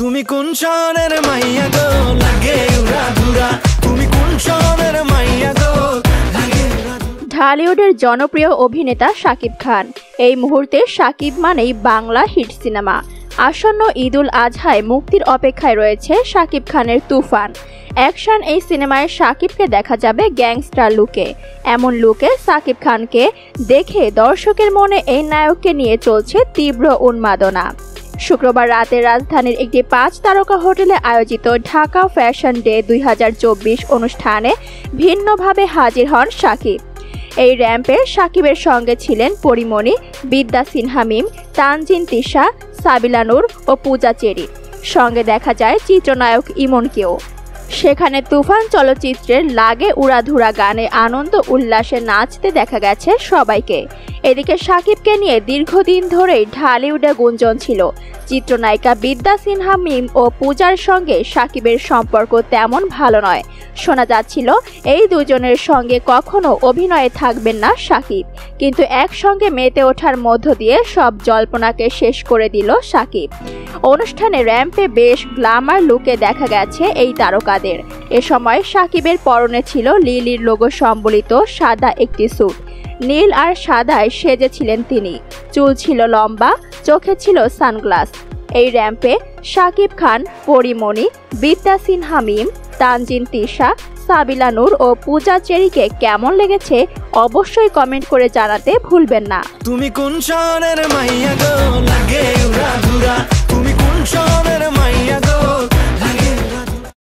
তুমি কোন শহরের মাইয়া গো লাগে উড়াধুরা, তুমি কোন শহরের মাইয়া গো লাগে। ঢালিউডের জনপ্রিয় অভিনেতা শাকিব খান। এই মুহূর্তে শাকিব মানেই বাংলা হিট সিনেমা। আসন্ন ঈদুল আজহায় মুক্তির অপেক্ষায় রয়েছে শাকিব খানের তুফান। অ্যাকশন এই সিনেমায় শাকিবকে দেখা যাবে গ্যাংস্টার লুকে। এমন লুকে শাকিব খানকে দেখে দর্শকের মনে এই নায়ককে নিয়ে চলছে তীব্র উন্মাদনা। শুক্রবার রাতে রাজধানীর একটি 5 তারকা হোটেলে আয়োজিত ঢাকা ফ্যাশন ডে 2024 অনুষ্ঠানে ভিন্নভাবে হাজির হন শাকিব। এই র্যাম্পে শাকিবের সঙ্গে ছিলেন পরিমণি, বিদ্যা সিনহা মিম, তানজিন তিশা, সাবিলা নূর ও পূজা চেরি। সঙ্গে দেখা যায় চিত্রনায়ক ইমনকেও। সেখানে তুফান চলচ্চিত্রের লাগে উড়াধুরা গানে আনন্দ উল্লাসে নাচতে দেখা গেছে সবাইকে। এদিকে শাকিবকে নিয়ে দীর্ঘদিন ধরেই ঢালিউডে গুঞ্জন ছিল চিত্রনায়িকা বিদ্যা সিনহা মিম ও পূজার সঙ্গে শাকিবের সম্পর্ক তেমন ভালো নয়। শোনা যাচ্ছিল এই দুজনের সঙ্গে কখনো অভিনয়ে থাকবেন না শাকিব, কিন্তু একসঙ্গে মেতে ওঠার মধ্য দিয়ে সব জল্পনাকে শেষ করে দিল শাকিব। অনুষ্ঠানে র্যাম্পে বেশ গ্ল্যামার লুকে দেখা গেছে এই তারকাদের। এ সময় শাকিবের পরনে ছিল লিলির লোগো সম্বলিত সাদা একটি স্যুট। নীল আর সাদায় সেজেছিলেন তিনি। চুল ছিল লম্বা, চোখে ছিল সানগ্লাস। এই র্যাম্পে শাকিব খান, পরিমণি, বিদ্যা সিনহা মিম, তানজিন তিশা, সাবিলা নূর ও পূজা চেরিকে কেমন লেগেছে অবশ্যই কমেন্ট করে জানাতে ভুলবেন না। তুমি কোন শহরের মাইয়া গো লাগে উড়াধুরা, তুমি কোন শহরের মাইয়া গো।